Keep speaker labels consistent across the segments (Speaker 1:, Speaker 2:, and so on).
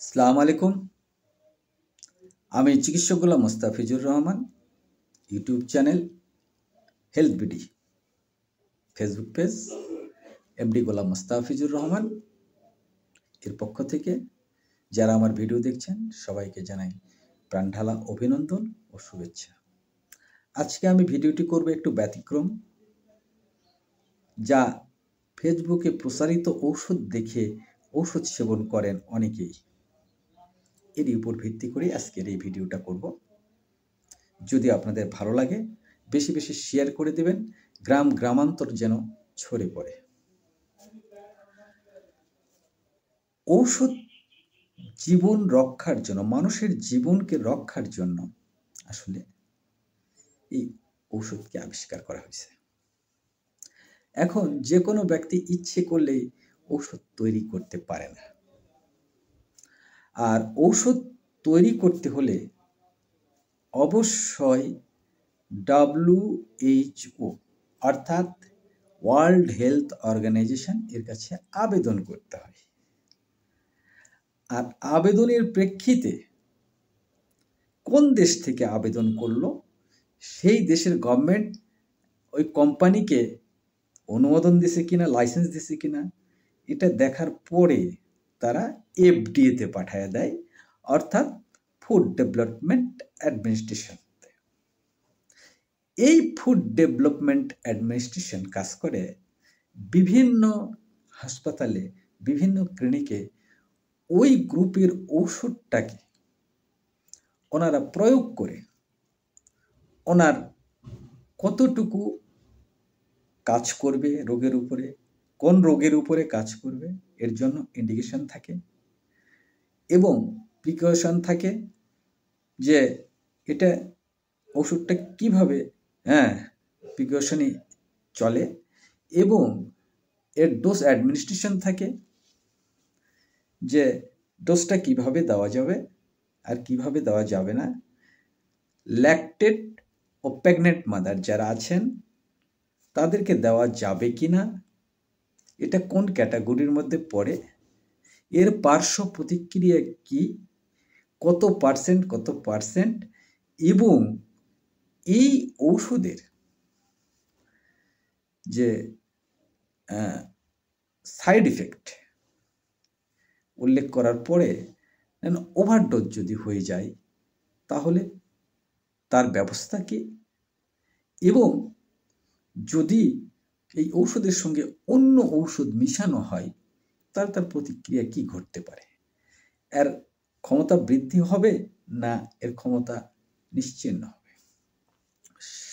Speaker 1: আসসালামু আলাইকুম। আমি চিকিৎসক Golam Mostafizur Rahman. YouTube channel health BD, Facebook page MD Golam Mostafizur Rahman এর পক্ষ থেকে যারা আমার ভিডিও দেখছেন সবাইকে জানাই প্রাণঢালা অভিনন্দন ও শুভেচ্ছা। আজকে আমি ভিডিওটি করব একটু ব্যতিক্রম, যা ফেসবুকে প্রচারিত ঔষধ দেখে ঔষধ সেবন করেন অনেকেই। এরই উপর ভিত্তি করে আজকের এই ভিডিওটা করব। যদি আপনাদের ভালো লাগে বেশি বেশি শেয়ার করে দেবেন, গ্রাম গ্রামান্তর যেন ছড়ে পড়ে। ঔষধ জীবন রক্ষার জন্য, মানুষের জীবনকে রক্ষার জন্য আসলে এই ঔষধকে আবিষ্কার করা হয়েছে। এখন যে কোনো ব্যক্তি ইচ্ছে করলেই ঔষধ তৈরি করতে পারে না। আর ঔষধ তৈরি করতে হলে অবশ্যই WHO অর্থাৎ ওয়ার্ল্ড হেলথ অর্গানাইজেশন এর কাছে আবেদন করতে হয়। আর আবেদনের প্রেক্ষিতে কোন দেশ থেকে আবেদন করলো সেই দেশের গভর্নমেন্ট ওই কোম্পানিকে অনুমোদন দিছে কিনা, লাইসেন্স দিছে কিনা, এটা দেখার পরে তারা FDA-তে পাঠায় দেয়, অর্থাৎ ফুড ডেভেলপমেন্ট অ্যাডমিনিস্ট্রেশন। এই ফুড ডেভেলপমেন্ট অ্যাডমিনিস্ট্রেশন কাজ করে বিভিন্ন হাসপাতালে, বিভিন্ন ক্লিনিকে ওই গ্রুপের ঔষধটাকে ওনারা প্রয়োগ করে ওনার কতটুকু কাজ করবে রোগের উপরে, কোন রোগের উপরে কাজ করবে এর জন্য ইন্ডিকেশন থাকে এবং প্রিকশন থাকে যে এটা ওষুধটা কিভাবে প্রিকশনে চলে, এবং এর ডোজ অ্যাডমিনিস্ট্রেশন থাকে যে ডোজটা কিভাবে দেওয়া যাবে আর কিভাবে দেওয়া যাবে না। ল্যাকটেড ও প্রেগনেন্ট মাদার যারা আছেন তাদেরকে দেওয়া যাবে কি না, এটা কোন ক্যাটাগরির মধ্যে পড়ে, এর পার্শ্ব প্রতিক্রিয়া কি, কত পার্সেন্ট, এবং এই ঔষধের যে সাইড ইফেক্ট উল্লেখ করার পরে ওভারডোজ যদি হয়ে যায় তাহলে তার ব্যবস্থা কি, এবং যদি এই ঔষধের সঙ্গে অন্য ঔষধ মিশানো হয় তার প্রতিক্রিয়া কি ঘটতে পারে, এর ক্ষমতা বৃদ্ধি হবে না এর ক্ষমতা নিশ্চিহ্ন হবে,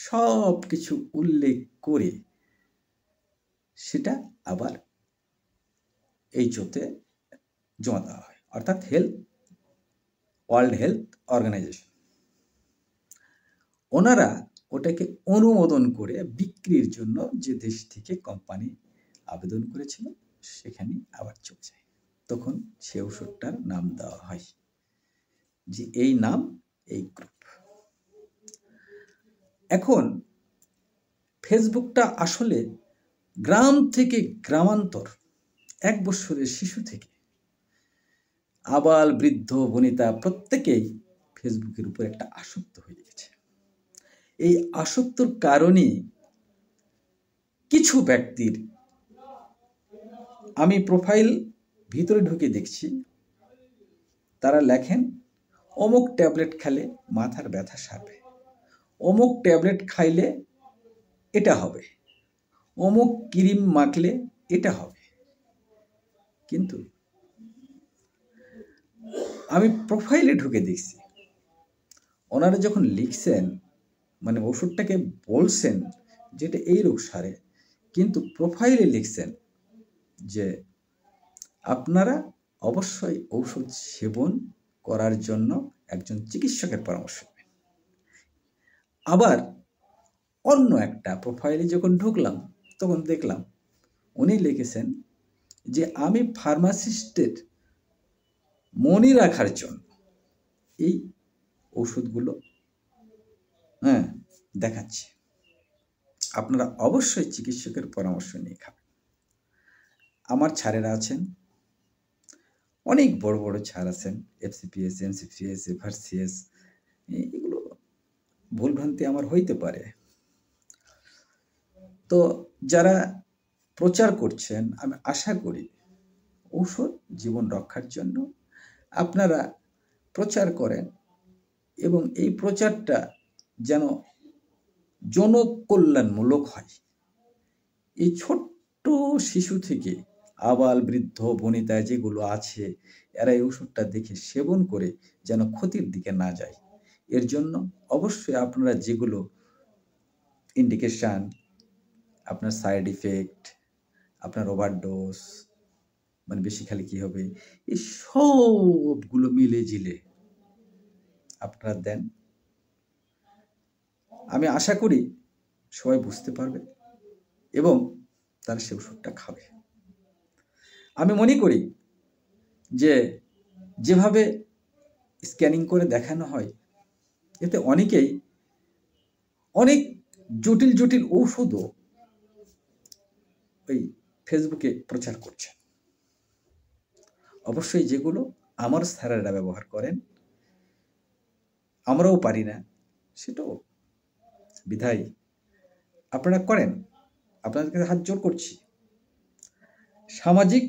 Speaker 1: সব কিছু উল্লেখ করে সেটা আবার HOতে জমা দেওয়া হয়, অর্থাৎ ওয়ার্ল্ড হেলথ অর্গানাইজেশন। ওনারা ওটাকে অনুমোদন করে বিক্রির জন্য যে দেশ থেকে কোম্পানি আবেদন করেছিল সেখানে আবার চলে যায়। তখন সে ওষুধটার নাম দেওয়া হয় যে এই নাম, এই গ্রুপ। এখন ফেসবুকটা আসলে গ্রাম থেকে গ্রামান্তর, 1 বছরের শিশু থেকে আবাল বৃদ্ধ বনিতা প্রত্যেকেই ফেসবুকের উপর একটা আসক্ত হয়ে গেছে। এই আসক্তর কারণে কিছু ব্যক্তির, আমি প্রোফাইল ভিতরে ঢুকে দেখছি, তারা লেখেন অমুক ট্যাবলেট খেলে মাথার ব্যথা সারবে, অমুক ট্যাবলেট খাইলে এটা হবে, অমুক ক্রিম মাখলে এটা হবে। কিন্তু আমি প্রোফাইলে ঢুকে দেখছি ওনারা যখন লিখছেন, মানে ওষুধটাকে বলছেন যেটা এই রোগ সারে, কিন্তু প্রোফাইলে লিখছেন যে আপনারা অবশ্যই ঔষধ সেবন করার জন্য একজন চিকিৎসকের পরামর্শ নেবেন। আবার অন্য একটা প্রোফাইলে যখন ঢুকলাম তখন দেখলাম উনি লিখেছেন যে আমি ফার্মাসিস্টের মনে রাখার জন্য এই ওষুধগুলো দেখাচ্ছি, আপনারা অবশ্যই চিকিৎসকের পরামর্শ নিয়ে খাবেন। আমার ছাড়েরা আছেন, অনেক বড় বড় ছাড় আছেন, এফসিপিএস, এমসিপিএস, এফআরসিএস, এগুলো ভুলভ্রান্তি আমার হইতে পারে। তো যারা প্রচার করছেন, আমি আশা করি ঔষধ জীবন রক্ষার জন্য আপনারা প্রচার করেন এবং এই প্রচারটা যেন জনকল্যাণমূলক হয়। এই ছোট্ট শিশু থেকে আবাল বৃদ্ধ বনিতা যেগুলো আছে, এরা এই ওষুধটা দেখে সেবন করে যেন ক্ষতির দিকে না যায়। এর জন্য অবশ্যই আপনারা যেগুলো ইন্ডিকেশান, আপনার সাইড ইফেক্ট, আপনার ওভারডোজ, মানে বেশি খালি কি হবে, এই সবগুলো মিলে ঝিলে আপনারা দেন। আমি আশা করি সবাই বুঝতে পারবে এবং তারা সে ওষুধটা খাবে। আমি মনে করি যে যেভাবে স্ক্যানিং করে দেখানো হয়, এতে অনেকেই অনেক জটিল জটিল ঔষধও ওই ফেসবুকে প্রচার করছে। অবশ্যই যেগুলো আমার স্যারেরা ব্যবহার করেন, আমরাও পারি না, সেটাও বিধায় আপনারা করেন, আপনাদের কাছে হাত জোর করছি। সামাজিক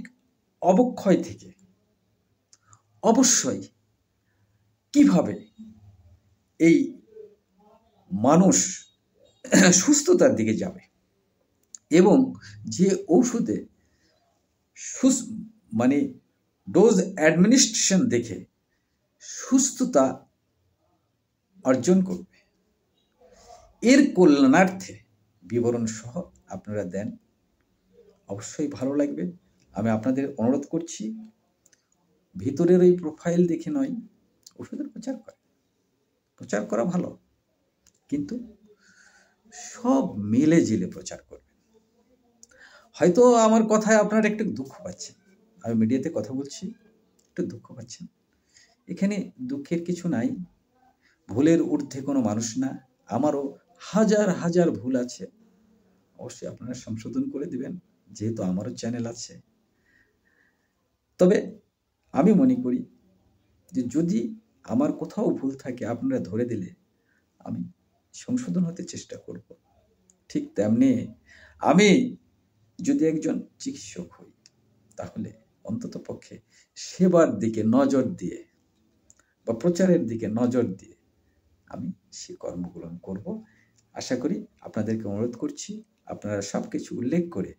Speaker 1: অবক্ষয় থেকে অবশ্যই কিভাবে এই মানুষ সুস্থতার দিকে যাবে এবং যে ঔষধে মানে ডোজ অ্যাডমিনিস্ট্রেশন দেখে সুস্থতা অর্জন করবে, এর কল্যাণার্থে বিবরণ সহ আপনারা দেন, অবশ্যই ভালো লাগবে। আমি আপনাদের অনুরোধ করছি, ভিতরের ওই প্রোফাইল দেখে নয়, ওষুধের প্রচার করে, প্রচার করা ভালো, কিন্তু সব মিলে জিলে প্রচার করবে। হয়তো আমার কথায় আপনারা একটু দুঃখ পাচ্ছেন, আমি মিডিয়াতে কথা বলছি, একটু দুঃখ পাচ্ছেন। এখানে দুঃখের কিছু নাই, ভুলের ঊর্ধ্বে কোনো মানুষ না, আমারও হাজার হাজার ভুল আছে, অবশ্যই আপনারা সংশোধন করে দিবেন, যেহেতু আমারও চ্যানেল আছে। তবে আমি মনে করি যে যদি আমার কোথাও ভুল থাকে আপনারা ধরে দিলে আমি সংশোধন হতে চেষ্টা করব। ঠিক তেমনি আমি যদি একজন চিকিৎসক হই, তাহলে অন্তত পক্ষে সেবার দিকে নজর দিয়ে বা প্রচারের দিকে নজর দিয়ে আমি সে কর্মগুলো করব। আশা করি আপনাদেরকে অনুরোধ করছি, আপনারা সব কিছু উল্লেখ করে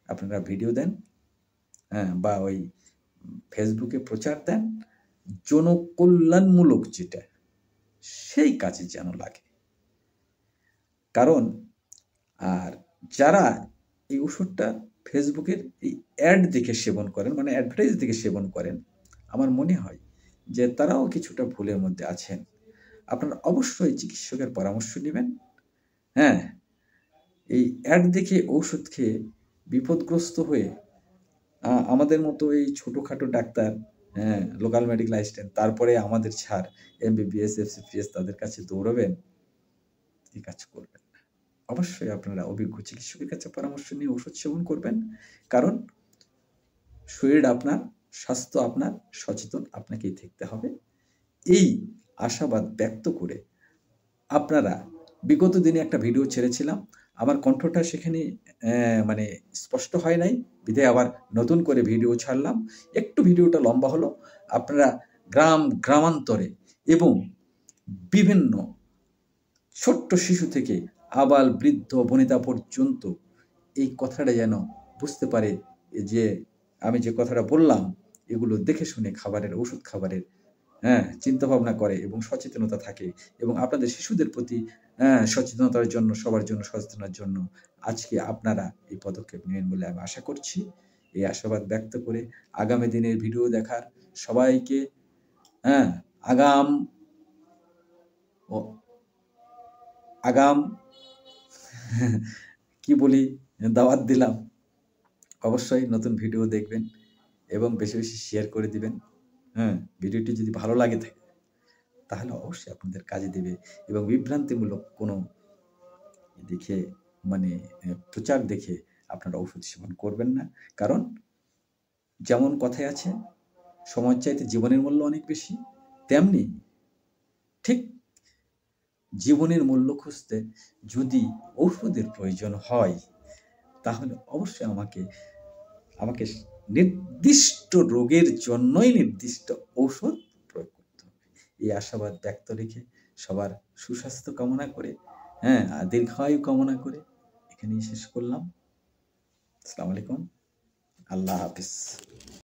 Speaker 1: আপনারা ভিডিও দেন, হ্যাঁ, বা ওই ফেসবুকে প্রচার দেন, জনকল্যাণমূলক যেটা, সেই কাজে যেন লাগে। কারণ আর যারা এই ওষুধটা ফেসবুকের এই অ্যাড দেখে সেবন করেন, মানে অ্যাডভার্টাইজ দেখে সেবন করেন, আমার মনে হয় যে তারাও কিছুটা ভুলের মধ্যে আছেন। আপনারা অবশ্যই চিকিৎসকের পরামর্শ নেবেন। হ্যাঁ, এই অ্যাড দেখে ঔষধ খেয়ে বিপদগ্রস্ত হয়ে আমাদের মতো এই ছোটোখাটো ডাক্তার, হ্যাঁ, লোকাল মেডিকেল অ্যাসিস্ট্যান্ট, তারপরে আমাদের ছাড় এমবিবিএস, এফসিপিএস, তাদের কাছে দৌড়াবেন, এই কাজ করবেন না। অবশ্যই আপনারা অভিজ্ঞ চিকিৎসকের কাছে পরামর্শ নিয়ে ওষুধ সেবন করবেন। কারণ শরীর আপনার, স্বাস্থ্য আপনার, সচেতন আপনাকেই থাকতে হবে। এই আশাবাদ ব্যক্ত করে আপনারা, বিগত দিনে একটা ভিডিও ছেড়েছিলাম, আমার কণ্ঠটা সেখানে মানে স্পষ্ট হয় নাই, বিধায় আবার নতুন করে ভিডিও ছাড়লাম। একটু ভিডিওটা লম্বা হলো। আপনারা গ্রামান্তরে এবং বিভিন্ন ছোট্ট শিশু থেকে আবাল বৃদ্ধ বনিতা পর্যন্ত এই কথাটা যেন বুঝতে পারে যে আমি যে কথাটা বললাম, এগুলো দেখে শুনে খাবারের, ওষুধ খাবারের, হ্যাঁ, চিন্তাভাবনা করে এবং সচেতনতা থাকে। এবং আপনাদের শিশুদের প্রতি সচেতনতার জন্য, সবার জন্য সচেতনার জন্য আজকে আপনারা এই পদক্ষেপ নেবেন বলে আমি আশা করছি। এই আশাবাদ ব্যক্ত করে আগামী দিনের ভিডিও দেখার সবাইকে আগাম কি বলি, দাওয়াত দিলাম। অবশ্যই নতুন ভিডিও দেখবেন এবং বেশি বেশি শেয়ার করে দিবেন। হ্যাঁ, ভিডিওটি যদি ভালো লাগে থাকে তাহলে অবশ্যই আপনাদের কাজে দেবে এবং বিভ্রান্তিমূলক কোনো দেখে, মানে প্রচার দেখে আপনারা ওষুধ সেবন করবেন না। কারণ যেমন কথায় আছে, সময়ের চাইতে জীবনের মূল্য অনেক বেশি, তেমনি ঠিক জীবনের মূল্য খুঁজতে যদি ঔষধের প্রয়োজন হয় তাহলে অবশ্যই আমাকে নির্দিষ্ট রোগের জন্যই নির্দিষ্ট ঔষধ প্রয়োগ করতে হবে। এই আশাবাদ ব্যক্ত রেখে সবার সুস্বাস্থ্য কামনা করে, দীর্ঘায়ু কামনা করে এখানেই শেষ করলাম। আসসালামু আলাইকুম, আল্লাহ হাফিজ।